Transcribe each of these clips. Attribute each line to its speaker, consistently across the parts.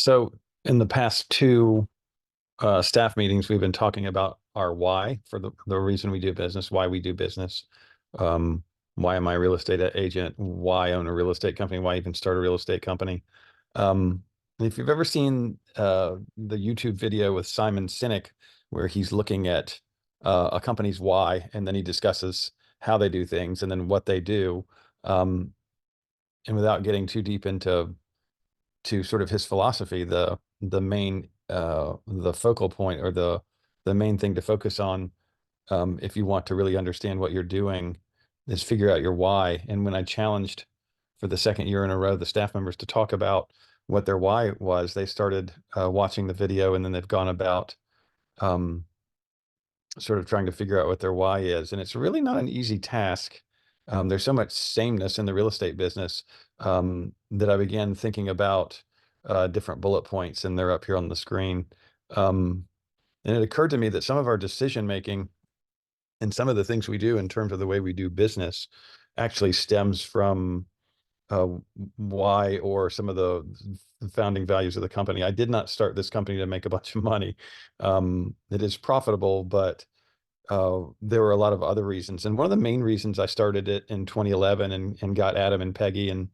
Speaker 1: So in the past two staff meetings, we've been talking about our why for the reason we do business, why we do business. Um, why am I a real estate agent? Why own a real estate company? Why even start a real estate company? Um, if you've ever seen the YouTube video with Simon Sinek, where he's looking at a company's why, and then he discusses how they do things and then what they do. Um, and without getting too deep into sort of his philosophy, the main the focal point or the main thing to focus on, if you want to really understand what you're doing, is figure out your why. And when I challenged for the second year in a row the staff members to talk about what their why was, they started watching the video, and then they've gone about um, sort of trying to figure out what their why is. And it's really not an easy task. There's so much sameness in the real estate business that I began thinking about different bullet points, and they're up here on the screen. Um, and it occurred to me that some of our decision making and some of the things we do in terms of the way we do business actually stems from uh, why, or some of the founding values of the company. I did not start this company to make a bunch of money. It is profitable, but there were a lot of other reasons. And one of the main reasons I started it in 2011 and got Adam and Peggy and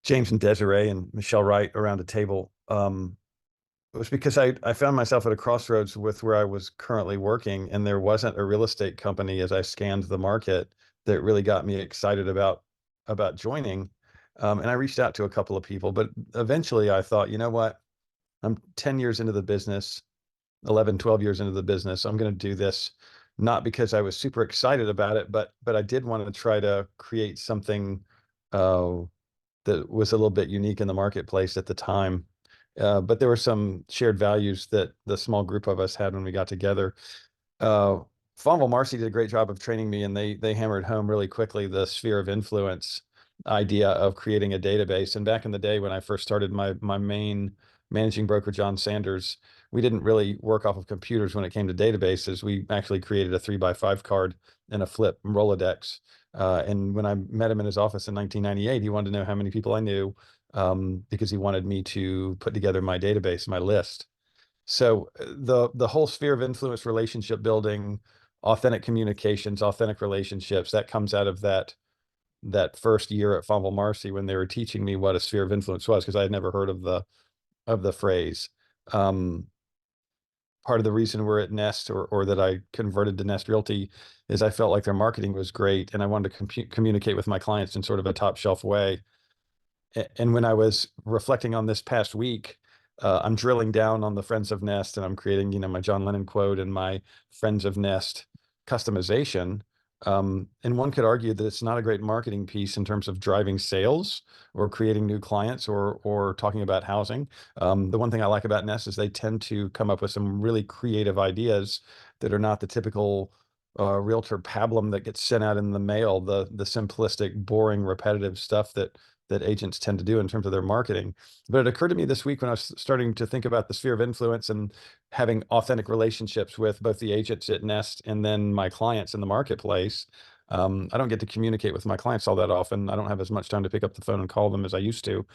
Speaker 1: James and Desiree and Michelle Wright around a table, was because I found myself at a crossroads with where I was currently working, and there wasn't a real estate company as I scanned the market that really got me excited about joining. And I reached out to a couple of people, but eventually I thought, you know what? I'm 10 years into the business. 11, 12 years into the business. I'm going to do this not because I was super excited about it, but I did want to try to create something uh, that was a little bit unique in the marketplace at the time. But there were some shared values that the small group of us had when we got together. uh, Fonville Marcy did a great job of training me, and they hammered home really quickly the sphere of influence idea of creating a database. And back in the day when I first started my main managing broker, John Sanders, we didn't really work off of computers when it came to databases. We actually created a 3x5 card and a flip Rolodex. And when I met him in his office in 1998, he wanted to know how many people I knew, because he wanted me to put together my database, my list. So the whole sphere of influence, relationship building, authentic communications, authentic relationships, that comes out of that first year at Fonville Marcy when they were teaching me what a sphere of influence was, because I had never heard of the phrase. Um, Part of the reason we're at Nest, or that I converted to Nest Realty, is I felt like their marketing was great, and I wanted to communicate with my clients in sort of a top shelf way. And when I was reflecting on this past week, I'm drilling down on the Friends of Nest, and I'm creating, my John Lennon quote and my Friends of Nest customization. And one could argue that it's not a great marketing piece in terms of driving sales or creating new clients, or talking about housing. The one thing I like about Nest is they tend to come up with some really creative ideas that are not the typical realtor pablum that gets sent out in the mail, the simplistic, boring, repetitive stuff that agents tend to do in terms of their marketing. But it occurred to me this week when I was starting to think about the sphere of influence and having authentic relationships with both the agents at Nest and then my clients in the marketplace. I don't get to communicate with my clients all that often. I don't have as much time to pick up the phone and call them as I used to.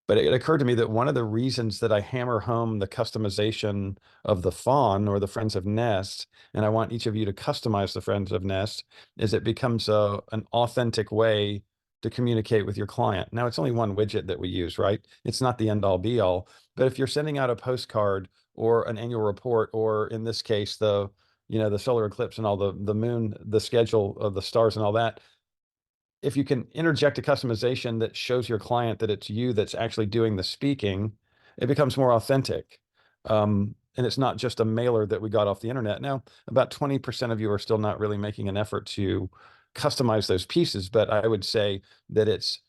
Speaker 1: But it occurred to me that one of the reasons that I hammer home the customization of the fawn, or the Friends of Nest, and I want each of you to customize the Friends of Nest, is it becomes an authentic way to communicate with your client. Now, it's only one widget that we use, right? It's not the end all be all. But if you're sending out a postcard or an annual report, or in this case, the solar eclipse and all the moon, the schedule of the stars and all that, if you can interject a customization that shows your client that it's you that's actually doing the speaking, it becomes more authentic. And it's not just a mailer that we got off the internet. Now, about 20% of you are still not really making an effort to customize those pieces, but I would say that it's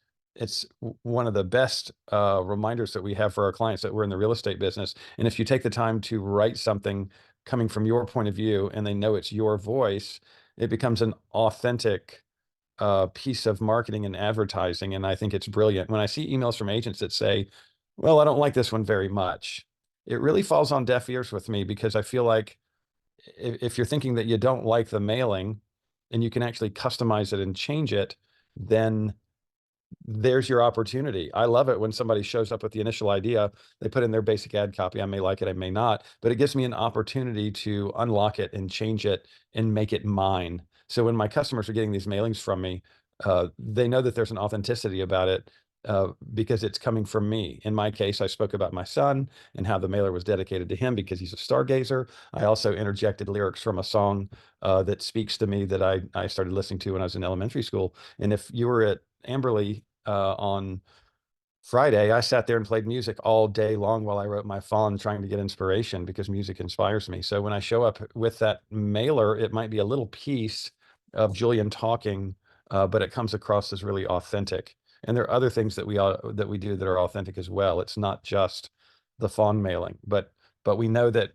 Speaker 1: one of the best reminders that we have for our clients that we're in the real estate business. And if you take the time to write something coming from your point of view, and they know it's your voice, it becomes an authentic piece of marketing and advertising. And I think it's brilliant. When I see emails from agents that say, well, I don't like this one very much, it really falls on deaf ears with me, because I feel like if you're thinking that you don't like the mailing and you can actually customize it and change it, then there's your opportunity. I love it when somebody shows up with the initial idea, they put in their basic ad copy. I may like it, I may not, but it gives me an opportunity to unlock it and change it and make it mine. So when my customers are getting these mailings from me, they know that there's an authenticity about it, because it's coming from me. In my case, I spoke about my son and how the mailer was dedicated to him because he's a stargazer. I also interjected lyrics from a song that speaks to me that I started listening to when I was in elementary school. And if you were at Amberley on Friday, I sat there and played music all day long while I wrote my fawn, trying to get inspiration because music inspires me. So when I show up with that mailer, it might be a little piece of Julian talking, but it comes across as really authentic. And there are other things that we do that are authentic as well. It's not just the fawn mailing, but we know that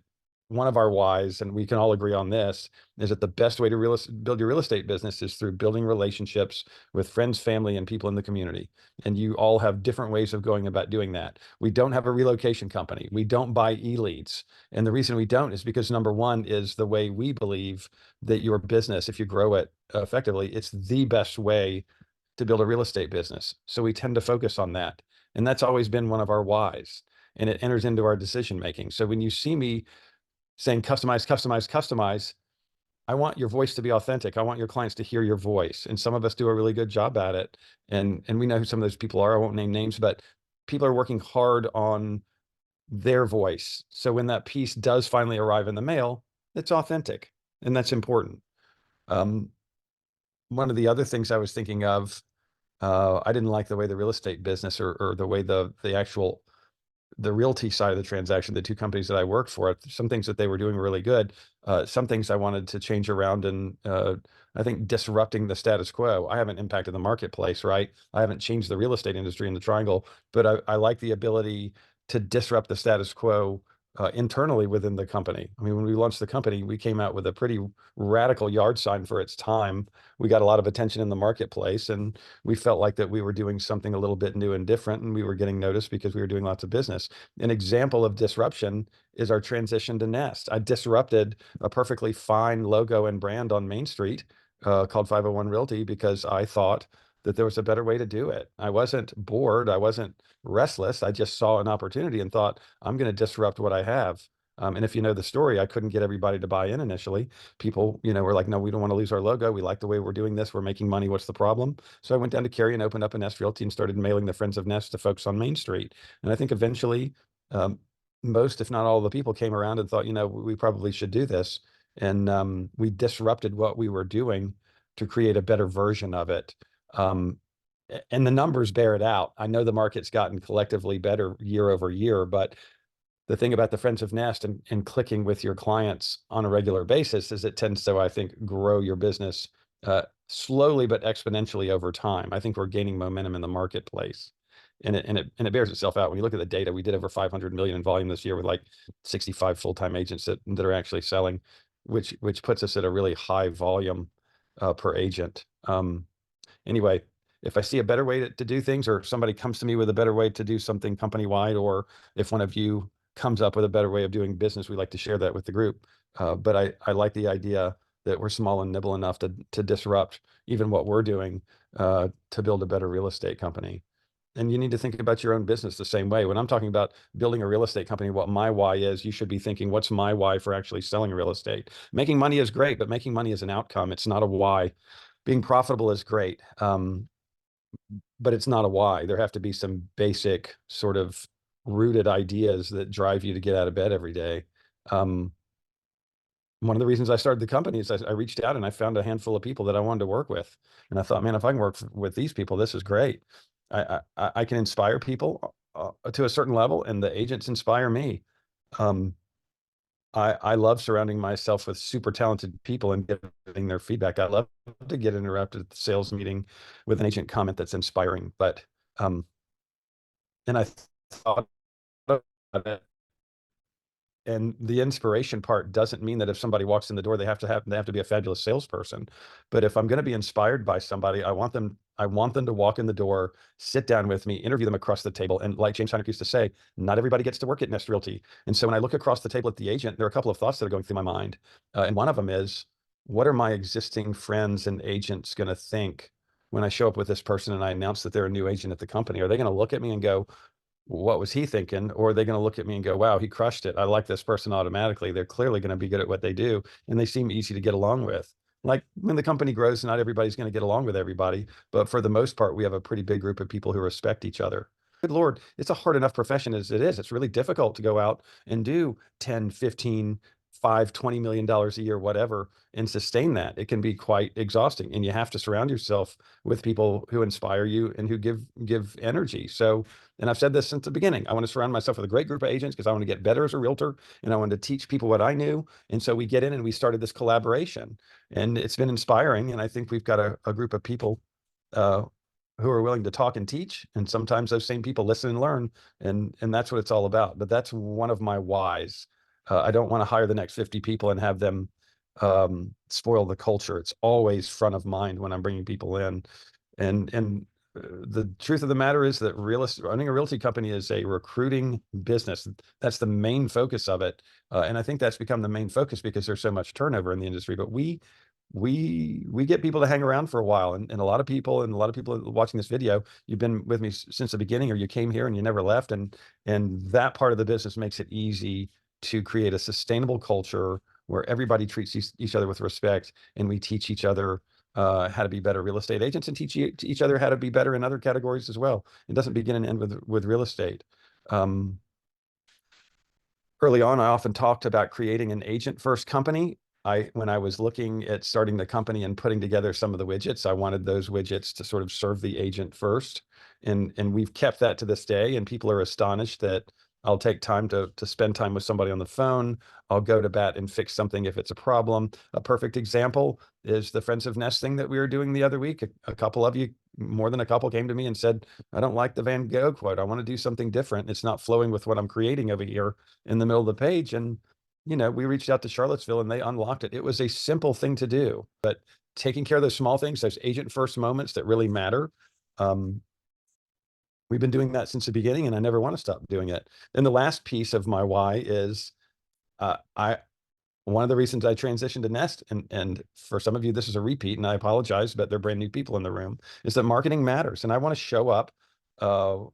Speaker 1: one of our whys, and we can all agree on this, is that the best way to build your real estate business is through building relationships with friends, family, and people in the community. And you all have different ways of going about doing that. We don't have a relocation company. We don't buy e-leads. And the reason we don't is because number one is the way we believe that your business, if you grow it effectively, it's the best way to build a real estate business. So we tend to focus on that. And that's always been one of our whys. And it enters into our decision making. So when you see me saying customize, customize, customize, I want your voice to be authentic. I want your clients to hear your voice. And some of us do a really good job at it. And we know who some of those people are. I won't name names, but people are working hard on their voice. So when that piece does finally arrive in the mail, it's authentic. And that's important. Um, One of the other things I was thinking of, I didn't like the way the real estate business or the way the actual the realty side of the transaction, the two companies that I worked for, some things that they were doing really good. Some things I wanted to change around, and I think disrupting the status quo. I haven't impacted the marketplace, right? I haven't changed the real estate industry in the triangle, but I like the ability to disrupt the status quo internally within the company. I mean, when we launched the company, we came out with a pretty radical yard sign for its time. We got a lot of attention in the marketplace, and we felt like that we were doing something a little bit new and different, and we were getting noticed because we were doing lots of business. An example of disruption is our transition to Nest. I disrupted a perfectly fine logo and brand on Main Street called 501 Realty because I thought that there was a better way to do it. I wasn't bored. I wasn't restless. I just saw an opportunity and thought, I'm going to disrupt what I have. And if you know the story, I couldn't get everybody to buy in initially. People, were like, no, we don't want to lose our logo. We like the way we're doing this. We're making money. What's the problem? So I went down to Cary and opened up a Nest Realty and started mailing the Friends of Nest to folks on Main Street. And I think eventually, most, if not all, the people came around and thought, we probably should do this. And we disrupted what we were doing to create a better version of it. And the numbers bear it out. I know the market's gotten collectively better year over year, but the thing about the Friends of Nest and clicking with your clients on a regular basis is it tends to, I think, grow your business slowly but exponentially over time. I think we're gaining momentum in the marketplace, and it bears itself out. When you look at the data, we did over 500 million in volume this year with like 65 full-time agents that are actually selling, which puts us at a really high volume per agent. Anyway, if I see a better way to do things, or somebody comes to me with a better way to do something company-wide, or if one of you comes up with a better way of doing business, we like to share that with the group. But I like the idea that we're small and nimble enough to disrupt even what we're doing to build a better real estate company. And you need to think about your own business the same way. When I'm talking about building a real estate company, what my why is, you should be thinking, what's my why for actually selling real estate? Making money is great, but making money is an outcome. It's not a why. Being profitable is great, but it's not a why. There have to be some basic sort of rooted ideas that drive you to get out of bed every day. One of the reasons I started the company is I reached out and I found a handful of people that I wanted to work with. And I thought, man, if I can work with these people, this is great. I can inspire people to a certain level, and the agents inspire me. Um, I love surrounding myself with super talented people and getting their feedback. I love to get interrupted at the sales meeting with an agent comment that's inspiring. But and I thought about it, and the inspiration part doesn't mean that if somebody walks in the door, they have to be a fabulous salesperson. But if I'm going to be inspired by somebody, I want them to walk in the door, sit down with me, interview them across the table. And like James Heinrich used to say, not everybody gets to work at Nest Realty. And so when I look across the table at the agent, there are a couple of thoughts that are going through my mind. And one of them is, what are my existing friends and agents going to think when I show up with this person and I announce that they're a new agent at the company? Are they going to look at me and go, what was he thinking? Or are they going to look at me and go, wow, he crushed it. I like this person automatically. They're clearly going to be good at what they do. And they seem easy to get along with. Like when the company grows, not everybody's going to get along with everybody. But for the most part, we have a pretty big group of people who respect each other. Good Lord, it's a hard enough profession as it is. It's really difficult to go out and do 10, 15, 5, $20 million a year, whatever, and sustain that. It can be quite exhausting. And you have to surround yourself with people who inspire you and who give energy. So, and I've said this since the beginning, I want to surround myself with a great group of agents because I want to get better as a realtor and I wanted to teach people what I knew. And so we get in and we started this collaboration and it's been inspiring. And I think we've got a group of people uh, who are willing to talk and teach. And sometimes those same people listen and learn. And that's what it's all about. But that's one of my whys. I don't want to hire the next 50 people and have them spoil the culture. It's always front of mind when I'm bringing people in. And the truth of the matter is that running a realty company is a recruiting business. That's the main focus of it. And I think that's become the main focus because there's so much turnover in the industry. But we get people to hang around for a while. And a lot of people watching this video, you've been with me since the beginning, or you came here and you never left. And that part of the business makes it easy to create a sustainable culture where everybody treats each other with respect, and we teach each other how to be better real estate agents and teach each other how to be better in other categories as well. It doesn't begin and end with real estate. Early on, I often talked about creating an agent first company. When I was looking at starting the company and putting together some of the widgets, I wanted those widgets to sort of serve the agent first. And we've kept that to this day. And people are astonished that I'll take time to spend time with somebody on the phone. I'll go to bat and fix something if it's a problem. A perfect example is the Friends of Nest thing that we were doing the other week. A couple of you, more than a couple, came to me and said, I don't like the Van Gogh quote. I want to do something different. It's not flowing with what I'm creating over here in the middle of the page. And, we reached out to Charlottesville and they unlocked it. It was a simple thing to do, but taking care of those small things, those agent first moments that really matter. We've been doing that since the beginning and I never want to stop doing it. And the last piece of my why is one of the reasons I transitioned to Nest, and for some of you, this is a repeat, and I apologize, but they're brand new people in the room, is that marketing matters. And I want to show up for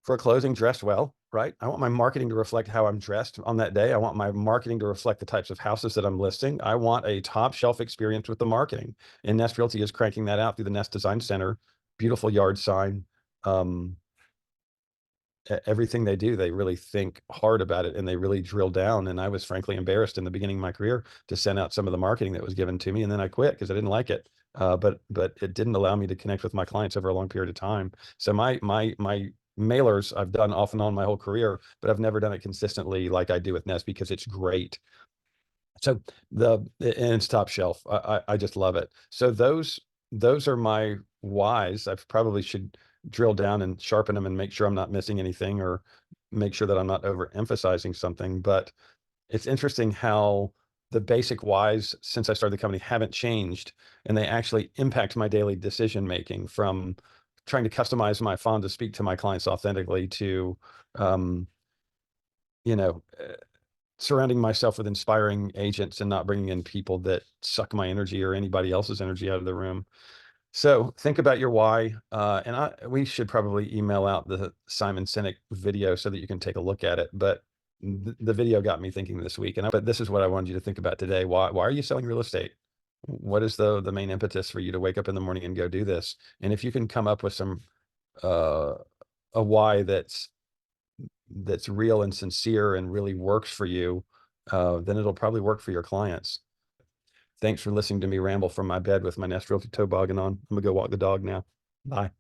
Speaker 1: a closing dressed well, right? I want my marketing to reflect how I'm dressed on that day. I want my marketing to reflect the types of houses that I'm listing. I want a top shelf experience with the marketing. And Nest Realty is cranking that out through the Nest Design Center, beautiful yard sign. Everything they do, they really think hard about it and they really drill down. And I was frankly embarrassed in the beginning of my career to send out some of the marketing that was given to me. And then I quit because I didn't like it. But it didn't allow me to connect with my clients over a long period of time. So my mailers I've done off and on my whole career, but I've never done it consistently like I do with Nest because it's great. So and it's top shelf. I just love it. So those are my whys. I probably should drill down and sharpen them and make sure I'm not missing anything or make sure that I'm not overemphasizing something. But it's interesting how the basic whys since I started the company haven't changed, and they actually impact my daily decision making, from trying to customize my font to speak to my clients authentically to, you know, surrounding myself with inspiring agents and not bringing in people that suck my energy or anybody else's energy out of the room. So think about your why, and we should probably email out the Simon Sinek video so that you can take a look at it. But the video got me thinking this week, but this is what I wanted you to think about today. Why are you selling real estate? What is the main impetus for you to wake up in the morning and go do this? And if you can come up with some a why that's real and sincere and really works for you, then it'll probably work for your clients. Thanks for listening to me ramble from my bed with my Nest Realty toboggan on. I'm gonna go walk the dog now. Bye.